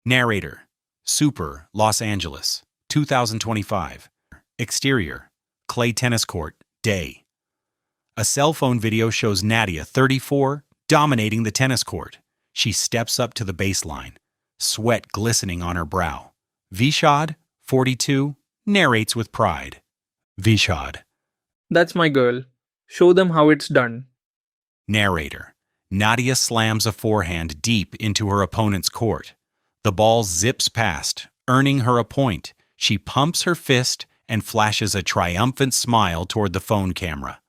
Narrator, Super, Los Angeles, 2025. Exterior, clay tennis court, day. A cell phone video shows Nadia, 34, dominating the tennis court. She steps up to the baseline, sweat glistening on her brow. Vishad, 42, narrates with pride. Vishad. That's my girl. Show them how it's done. Narrator. Nadia slams a forehand deep into her opponent's court. The ball zips past, earning her a point. She pumps her fist and flashes a triumphant smile toward the phone camera.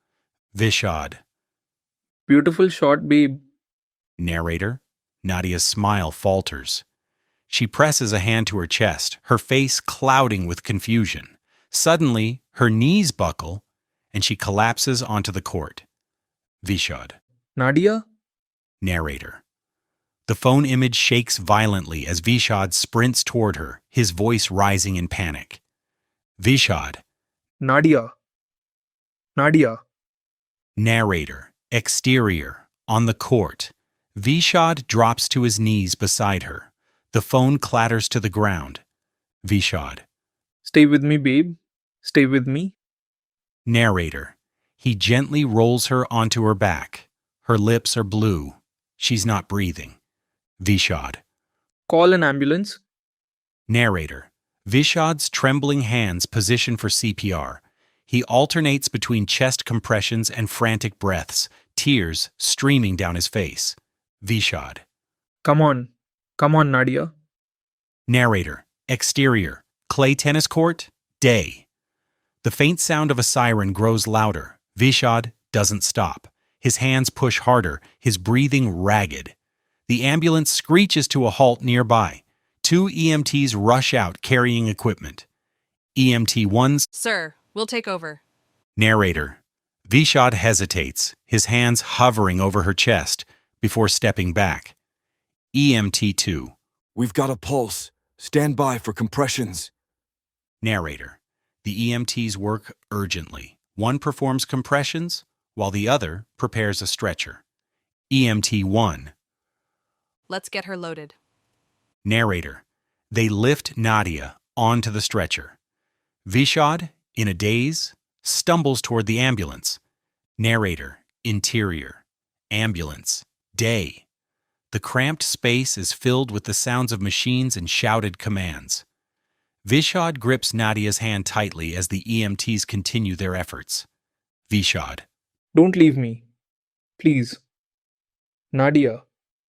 Vishad. Beautiful shot, babe. Narrator. Nadia's smile falters. She presses a hand to her chest, her face clouding with confusion. Suddenly, her knees buckle, and she collapses onto the court. Vishad. Nadia? Narrator. The phone image shakes violently as Vishad sprints toward her, his voice rising in panic. Vishad. Nadia. Nadia. Narrator. Exterior. On the court. Vishad drops to his knees beside her. The phone clatters to the ground. Vishad. Stay with me, babe. Stay with me. Narrator. He gently rolls her onto her back. Her lips are blue. She's not breathing. Vishad. Call an ambulance. Narrator. Vishad's trembling hands position for CPR. He alternates between chest compressions and frantic breaths, tears streaming down his face. Vishad. Come on. Come on, Nadia. Narrator. Exterior. Clay tennis court. Day. The faint sound of a siren grows louder. Vishad doesn't stop. His hands push harder, his breathing ragged. The ambulance screeches to a halt nearby. 2 EMTs rush out carrying equipment. EMT 1's. Sir, we'll take over. Narrator. Vishad hesitates, his hands hovering over her chest, before stepping back. EMT 2. We've got a pulse. Stand by for compressions. Narrator. The EMTs work urgently. One performs compressions, while the other prepares a stretcher. EMT 1. Let's get her loaded. Narrator. They lift Nadia onto the stretcher. Vishad, in a daze, stumbles toward the ambulance. Narrator. Interior. Ambulance. Day. The cramped space is filled with the sounds of machines and shouted commands. Vishad grips Nadia's hand tightly as the EMTs continue their efforts. Vishad. Don't leave me. Please. Nadia,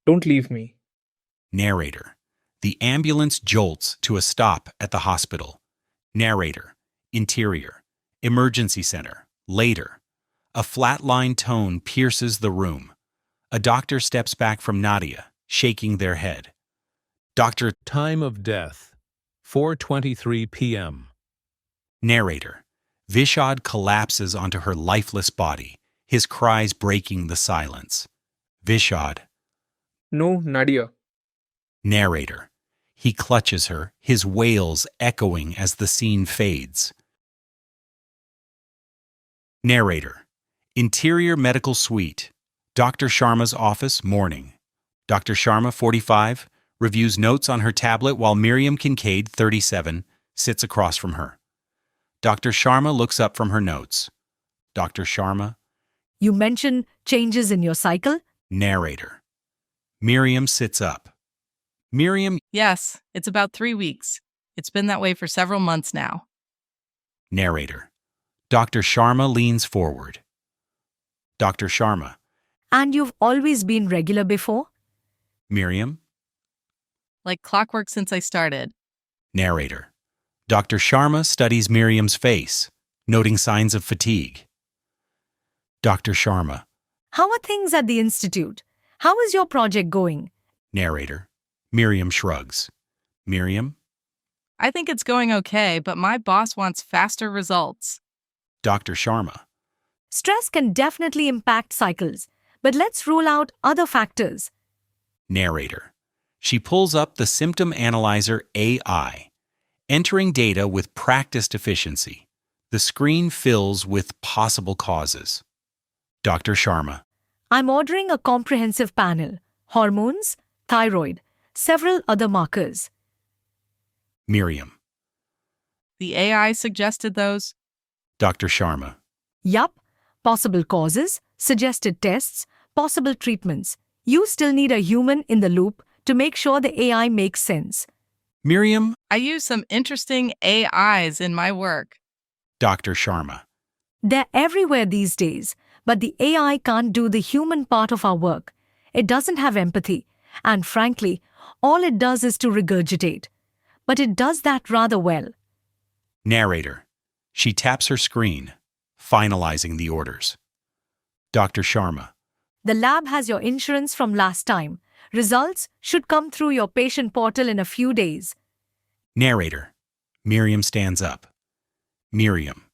don't leave me. Narrator. The ambulance jolts to a stop at the hospital. Narrator. Interior. Emergency center. Later. A flatline tone pierces the room. A doctor steps back from Nadia, shaking their head. Doctor. Time of death, 4:23 p.m. Narrator. Vishad collapses onto her lifeless body, his cries breaking the silence. Vishad. No, Nadia. Narrator. He clutches her, his wails echoing as the scene fades. Narrator. Interior medical suite. Dr. Sharma's office, morning. Dr. Sharma, 45, reviews notes on her tablet while Miriam Kincaid, 37, sits across from her. Dr. Sharma looks up from her notes. Dr. Sharma. You mentioned changes in your cycle? Narrator. Miriam sits up. Miriam. Yes, it's about 3 weeks. It's been that way for several months now. Narrator. Dr. Sharma leans forward. Dr. Sharma. And you've always been regular before? Miriam. Like clockwork since I started. Narrator. Dr. Sharma studies Miriam's face, noting signs of fatigue. Dr. Sharma. How are things at the Institute? How is your project going? Narrator. Miriam shrugs. Miriam. I think it's going okay, but my boss wants faster results. Dr. Sharma. Stress can definitely impact cycles, but let's rule out other factors. Narrator. She pulls up the symptom analyzer AI, entering data with practiced efficiency. The screen fills with possible causes. Dr. Sharma. I'm ordering a comprehensive panel. Hormones, thyroid, several other markers. Miriam. The AI suggested those. Dr. Sharma. Yup. Possible causes, suggested tests, possible treatments. You still need a human in the loop to make sure the AI makes sense. Miriam. I use some interesting AIs in my work. Dr. Sharma. They're everywhere these days, but the AI can't do the human part of our work. It doesn't have empathy, and frankly, all it does is to regurgitate. But it does that rather well. Narrator. She taps her screen, finalizing the orders. Dr. Sharma. The lab has your insurance from last time. Results should come through your patient portal in a few days. Narrator. Miriam stands up. Miriam.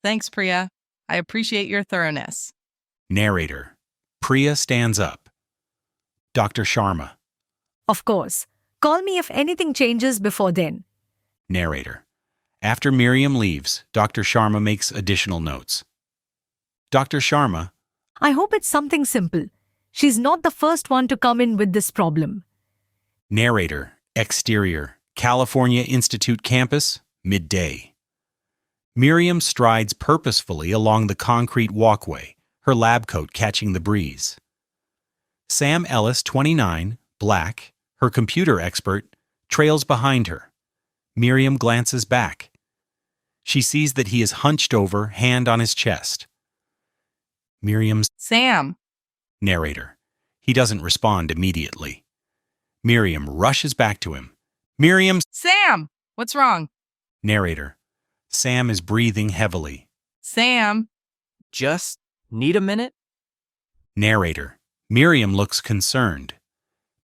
Thanks, Priya. I appreciate your thoroughness. Narrator. Priya stands up. Dr. Sharma. Of course. Call me if anything changes before then. Narrator. After Miriam leaves, Dr. Sharma makes additional notes. Dr. Sharma. I hope it's something simple. She's not the first one to come in with this problem. Narrator. Exterior. California Institute campus, midday. Miriam strides purposefully along the concrete walkway, her lab coat catching the breeze. Sam Ellis, 29, black, her computer expert, trails behind her. Miriam glances back. She sees that he is hunched over, hand on his chest. Miriam's Sam. narrator. He doesn't respond immediately. Miriam rushes back to him. Miriam's Sam! What's wrong? narrator. Sam is breathing heavily. Sam. Just need a minute? Narrator. Miriam looks concerned.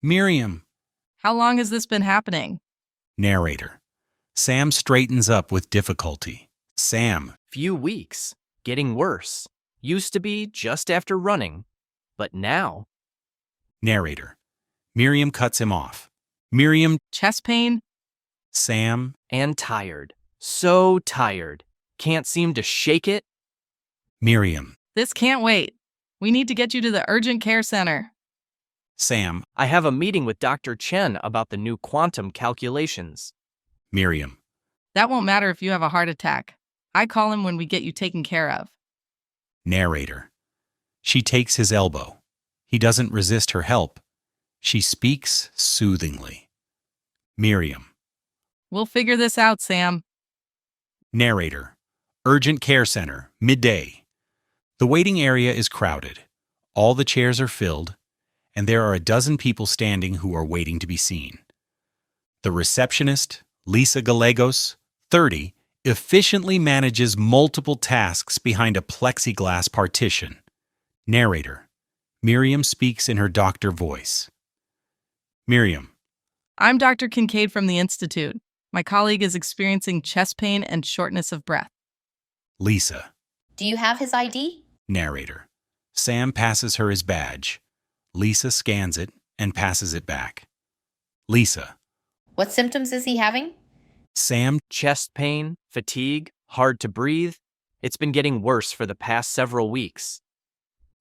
Miriam. How long has this been happening? Narrator. Sam straightens up with difficulty. Sam. Few weeks. Getting worse. Used to be just after running. But now, Narrator. Miriam cuts him off. Miriam. Chest pain? Sam. and tired. So tired. Can't seem to shake it. Miriam. This can't wait. We need to get you to the urgent care center. Sam. I have a meeting with Dr. Chen about the new quantum calculations. Miriam. That won't matter if you have a heart attack. I call him when we get you taken care of. Narrator. She takes his elbow. He doesn't resist her help. She speaks soothingly. Miriam. We'll figure this out, Sam. Narrator. Urgent Care Center, midday. The waiting area is crowded. All the chairs are filled, and there are a dozen people standing who are waiting to be seen. The receptionist, Lisa Gallegos, 30, efficiently manages multiple tasks behind a plexiglass partition. Narrator. Miriam speaks in her doctor voice. Miriam. I'm Dr. Kincaid from the Institute. My colleague is experiencing chest pain and shortness of breath. Lisa. Do you have his ID? Narrator. Sam passes her his badge. Lisa scans it and passes it back. Lisa. What symptoms is he having? Sam. Chest pain, fatigue, hard to breathe. It's been getting worse for the past several weeks.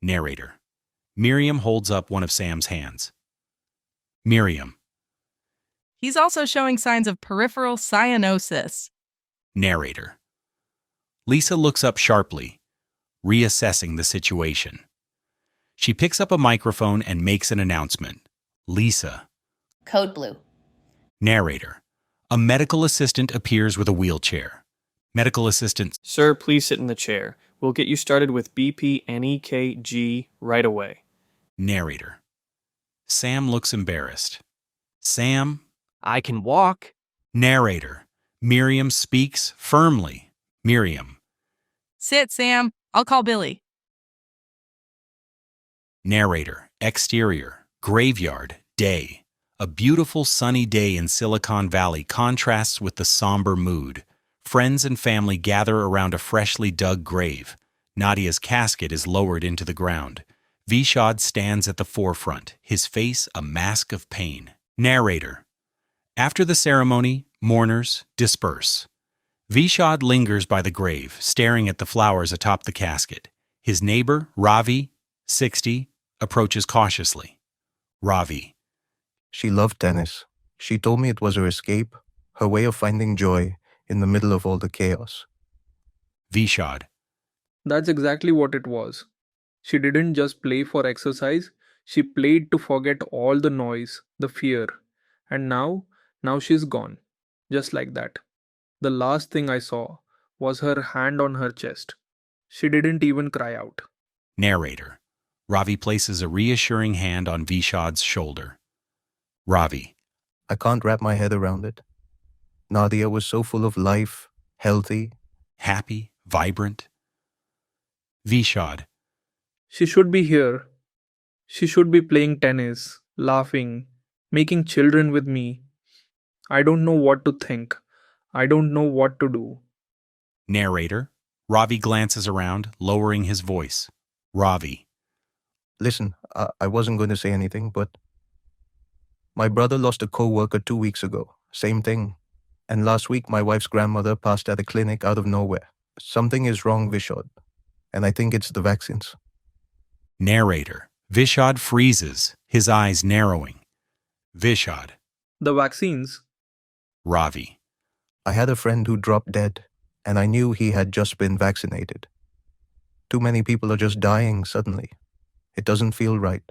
Narrator. Miriam holds up one of Sam's hands. Miriam. He's also showing signs of peripheral cyanosis. Narrator. Lisa looks up sharply, reassessing the situation. She picks up a microphone and makes an announcement. Lisa. Code blue. Narrator. A medical assistant appears with a wheelchair. Medical assistant. Sir, please sit in the chair. We'll get you started with BP and EKG right away. Narrator. Sam looks embarrassed. Sam. I can walk. Narrator. Miriam speaks firmly. Miriam. Sit, Sam. I'll call Billy. Narrator. Exterior. Graveyard. Day. A beautiful sunny day in Silicon Valley contrasts with the somber mood. Friends and family gather around a freshly dug grave. Nadia's casket is lowered into the ground. Vishad stands at the forefront, his face a mask of pain. Narrator. After the ceremony, mourners disperse. Vishad lingers by the grave, staring at the flowers atop the casket. His neighbor, Ravi, 60, approaches cautiously. Ravi. She loved tennis. She told me it was her escape, her way of finding joy in the middle of all the chaos. Vishad. That's exactly what it was. She didn't just play for exercise, she played to forget all the noise, the fear. And now she's gone. Just like that. The last thing I saw was her hand on her chest. She didn't even cry out. Narrator. Ravi places a reassuring hand on Vishad's shoulder. Ravi. I can't wrap my head around it. Nadia was so full of life, healthy. Happy, vibrant. Vishad. She should be here. She should be playing tennis, laughing, making children with me. I don't know what to think. I don't know what to do. Narrator. Ravi glances around, lowering his voice. Ravi. Listen, I wasn't going to say anything, but my brother lost a co-worker 2 weeks ago. Same thing. And last week, my wife's grandmother passed at a clinic out of nowhere. Something is wrong, Vishad. And I think it's the vaccines. Narrator. Vishad freezes, his eyes narrowing. Vishad. The vaccines? Ravi. I had a friend who dropped dead, and I knew he had just been vaccinated. Too many people are just dying suddenly. It doesn't feel right.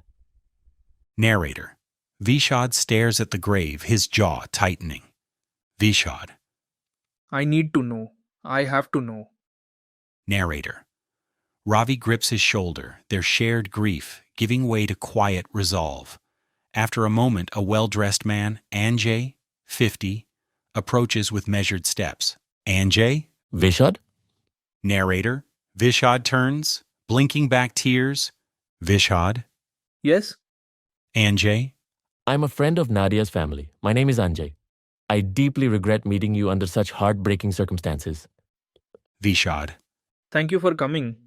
Narrator. Vishad stares at the grave, his jaw tightening. Vishad. I need to know. I have to know. Narrator. Ravi grips his shoulder, their shared grief giving way to quiet resolve. After a moment, a well-dressed man, Anjay, 50, approaches with measured steps. Anjay? Vishad? Narrator. Vishad turns, blinking back tears. Vishad? Yes? Anjay? I'm a friend of Nadia's family. My name is Anjay. I deeply regret meeting you under such heartbreaking circumstances. Vishad. Thank you for coming.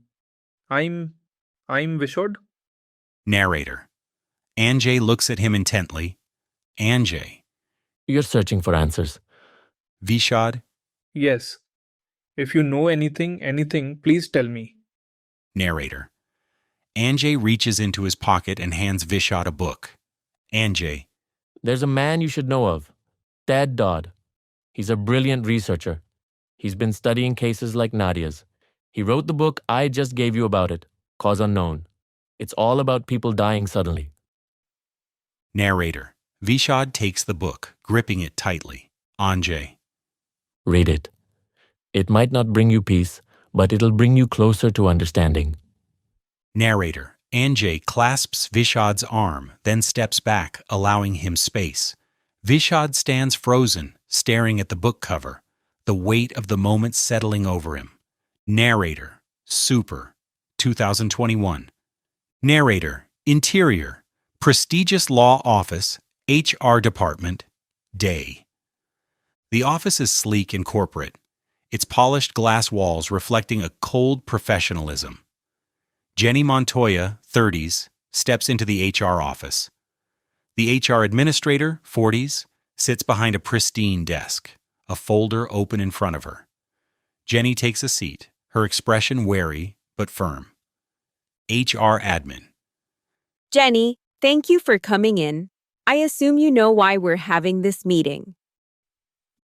I'm Vishod. Narrator. Anjay looks at him intently. Anjay. You're searching for answers. Vishad. Yes. If you know anything, please tell me. Narrator. Anjay reaches into his pocket and hands Vishad a book. Anjay. There's a man you should know of. Ted Dodd. He's a brilliant researcher. He's been studying cases like Nadia's. He wrote the book I just gave you about it, Cause Unknown. It's all about people dying suddenly. Narrator. Vishad takes the book, gripping it tightly. Anjay. Read it. It might not bring you peace, but it'll bring you closer to understanding. Narrator. Anjay clasps Vishad's arm, then steps back, allowing him space. Vishad stands frozen, staring at the book cover, the weight of the moment settling over him. Narrator. Super. 2021. Narrator. Interior. Prestigious Law Office, HR Department, Day. The office is sleek and corporate, its polished glass walls reflecting a cold professionalism. Jenny Montoya, 30s, steps into the HR office. The HR administrator, 40s, sits behind a pristine desk, a folder open in front of her. Jenny takes a seat, her expression wary but firm. HR admin. Jenny, thank you for coming in. I assume you know why we're having this meeting.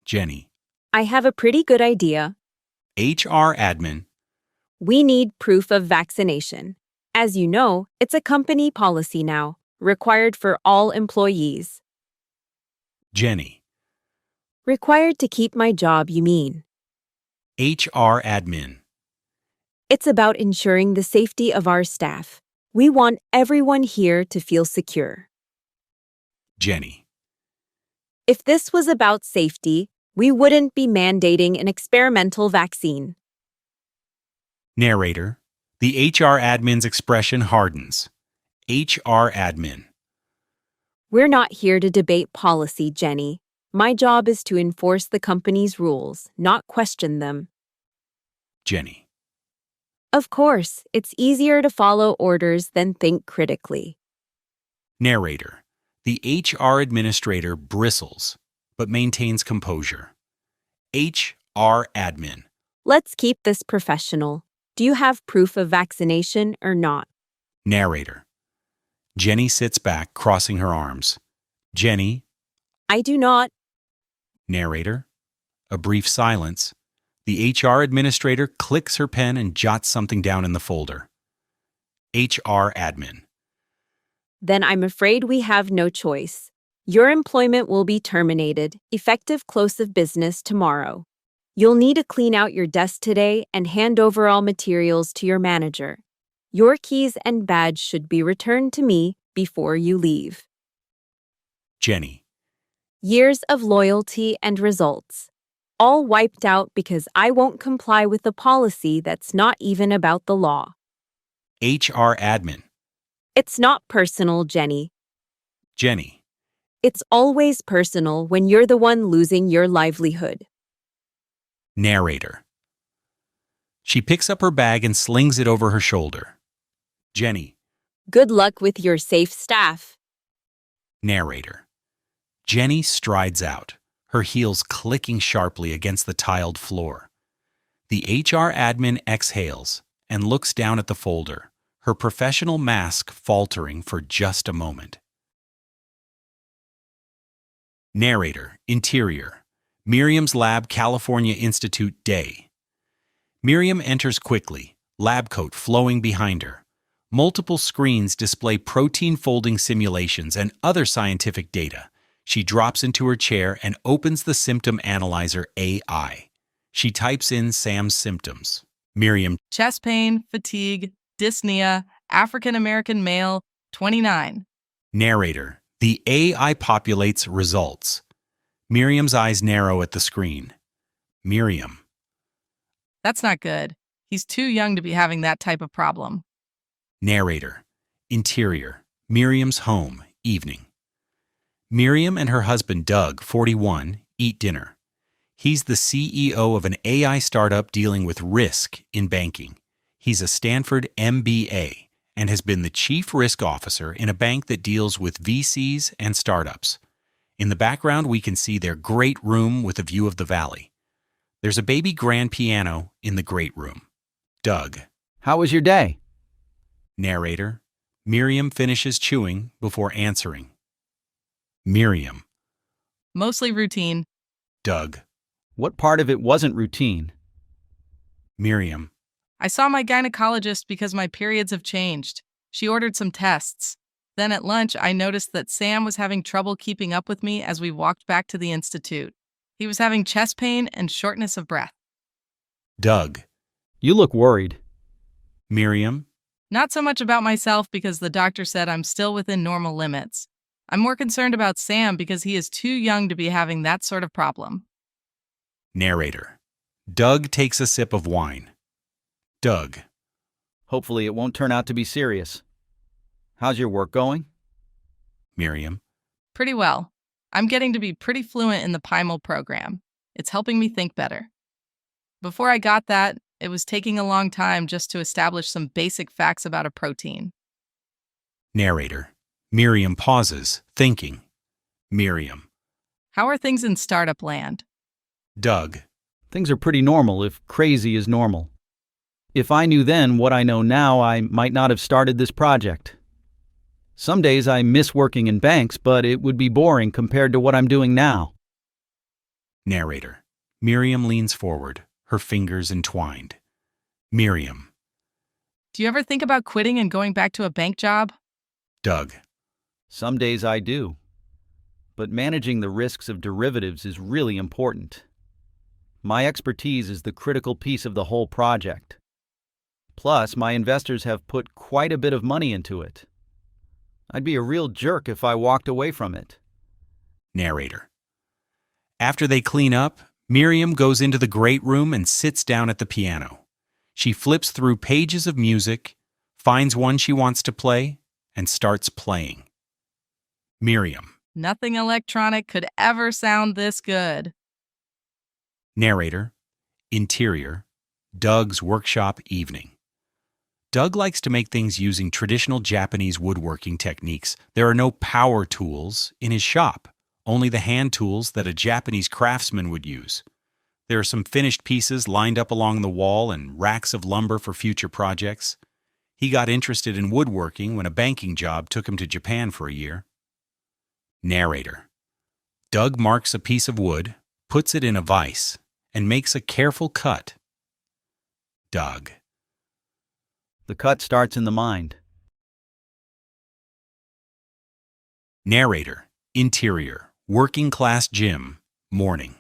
Jenny. I have a pretty good idea. HR admin. We need proof of vaccination. As you know, it's a company policy now, required for all employees. Jenny. Required to keep my job, you mean? HR admin. It's about ensuring the safety of our staff. We want everyone here to feel secure. Jenny. If this was about safety, we wouldn't be mandating an experimental vaccine. Narrator. The HR admin's expression hardens. HR admin. We're not here to debate policy, Jenny. My job is to enforce the company's rules, not question them. Jenny. Of course, it's easier to follow orders than think critically. Narrator. The HR administrator bristles, but maintains composure. HR admin. Let's keep this professional. Do you have proof of vaccination or not? Narrator. Jenny sits back, crossing her arms. Jenny. I do not. Narrator. A brief silence. The HR administrator clicks her pen and jots something down in the folder. HR admin. Then I'm afraid we have no choice. Your employment will be terminated, effective close of business tomorrow. You'll need to clean out your desk today and hand over all materials to your manager. Your keys and badge should be returned to me before you leave. Jenny. Years of loyalty and results. All wiped out because I won't comply with a policy that's not even about the law. HR admin. It's not personal, Jenny. Jenny. It's always personal when you're the one losing your livelihood. Narrator. She picks up her bag and slings it over her shoulder. Jenny. Good luck with your safe staff. Narrator. Jenny strides out, her heels clicking sharply against the tiled floor. The HR admin exhales and looks down at the folder, her professional mask faltering for just a moment. Narrator. Interior. Miriam's Lab, California Institute Day. Miriam enters quickly, lab coat flowing behind her. Multiple screens display protein folding simulations and other scientific data. She drops into her chair and opens the symptom analyzer AI. She types in Sam's symptoms. Miriam. Chest pain, fatigue, dyspnea, African American male, 29. Narrator. The AI populates results. Miriam's eyes narrow at the screen. Miriam. That's not good. He's too young to be having that type of problem. Narrator. Interior. Miriam's home, evening. Miriam and her husband Doug, 41, eat dinner. He's the CEO of an AI startup dealing with risk in banking. He's a Stanford MBA and has been the chief risk officer in a bank that deals with VCs and startups. In the background, we can see their great room with a view of the valley. There's a baby grand piano in the great room. Doug. How was your day? Narrator. Miriam finishes chewing before answering. Miriam. Mostly routine. Doug. What part of it wasn't routine? Miriam. I saw my gynecologist because my periods have changed. She ordered some tests. Then at lunch, I noticed that Sam was having trouble keeping up with me as we walked back to the institute. He was having chest pain and shortness of breath. Doug. You look worried. Miriam. Not so much about myself because the doctor said I'm still within normal limits. I'm more concerned about Sam because he is too young to be having that sort of problem. Narrator. Doug takes a sip of wine. Doug. Hopefully it won't turn out to be serious. How's your work going? Miriam. Pretty well. I'm getting to be pretty fluent in the PIMO program. It's helping me think better. Before I got that, it was taking a long time just to establish some basic facts about a protein. Narrator. Miriam pauses, thinking. Miriam. How are things in startup land? Doug. Things are pretty normal if crazy is normal. If I knew then what I know now, I might not have started this project. Some days I miss working in banks, but it would be boring compared to what I'm doing now. Narrator. Miriam leans forward, her fingers entwined. Miriam. Do you ever think about quitting and going back to a bank job? Doug. Some days I do. But managing the risks of derivatives is really important. My expertise is the critical piece of the whole project. Plus, my investors have put quite a bit of money into it. I'd be a real jerk if I walked away from it. Narrator. After they clean up, Miriam goes into the great room and sits down at the piano. She flips through pages of music, finds one she wants to play, and starts playing. Miriam. Nothing electronic could ever sound this good. Narrator. Interior. Doug's workshop evening. Doug likes to make things using traditional Japanese woodworking techniques. There are no power tools in his shop, only the hand tools that a Japanese craftsman would use. There are some finished pieces lined up along the wall and racks of lumber for future projects. He got interested in woodworking when a banking job took him to Japan for a year. Narrator. Doug marks a piece of wood, puts it in a vise, and makes a careful cut. Doug. The cut starts in the mind. Narrator, interior, working class gym, morning.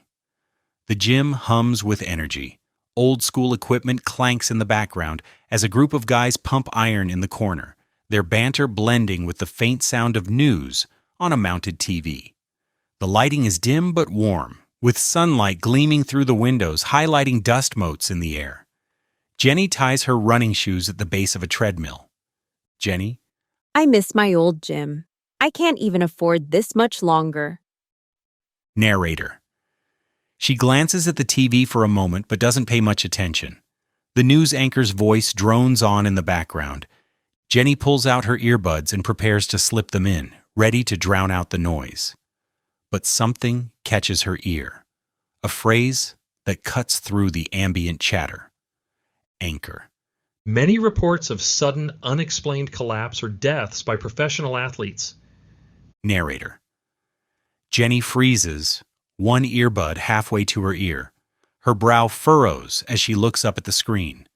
The gym hums with energy. Old school equipment clanks in the background as a group of guys pump iron in the corner, their banter blending with the faint sound of news on a mounted TV. The lighting is dim but warm, with sunlight gleaming through the windows, highlighting dust motes in the air. Jenny ties her running shoes at the base of a treadmill. Jenny? I miss my old gym. I can't even afford this much longer. Narrator. She glances at the TV for a moment but doesn't pay much attention. The news anchor's voice drones on in the background. Jenny pulls out her earbuds and prepares to slip them in, ready to drown out the noise. But something catches her ear. A phrase that cuts through the ambient chatter. Anchor. Many reports of sudden, unexplained collapse or deaths by professional athletes. Narrator. Jenny freezes, one earbud halfway to her ear. Her brow furrows as she looks up at the screen.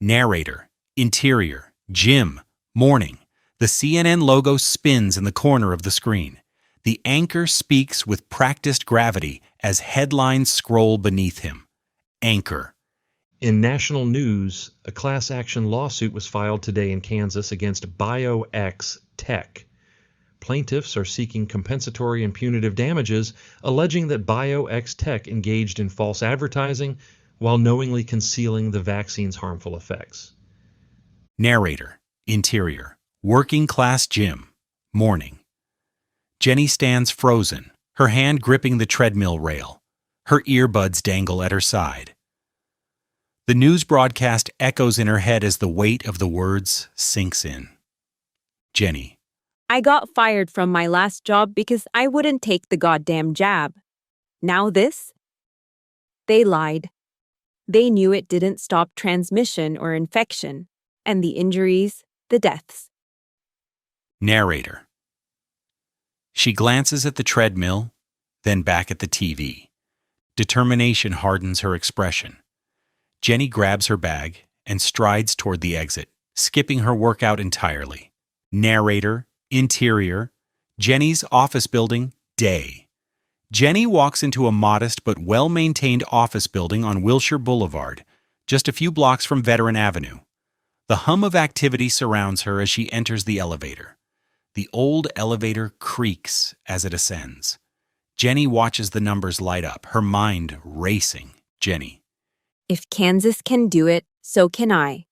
Narrator, interior, gym, morning. The CNN logo spins in the corner of the screen. The anchor speaks with practiced gravity as headlines scroll beneath him. Anchor. In national news, a class action lawsuit was filed today in Kansas against BioX Tech. Plaintiffs are seeking compensatory and punitive damages, alleging that BioX Tech engaged in false advertising while knowingly concealing the vaccine's harmful effects. Narrator, interior, working class gym, morning. Jenny stands frozen, her hand gripping the treadmill rail. Her earbuds dangle at her side. The news broadcast echoes in her head as the weight of the words sinks in. Jenny. I got fired from my last job because I wouldn't take the goddamn jab. Now this? They lied. They knew it didn't stop transmission or infection, and the injuries, the deaths. Narrator. She glances at the treadmill, then back at the TV. Determination hardens her expression. Jenny grabs her bag and strides toward the exit, skipping her workout entirely. Narrator, interior, Jenny's office building, day. Jenny walks into a modest but well-maintained office building on Wilshire Boulevard, just a few blocks from Veteran Avenue. The hum of activity surrounds her as she enters the elevator. The old elevator creaks as it ascends. Jenny watches the numbers light up, her mind racing. Jenny. If Kansas can do it, so can I.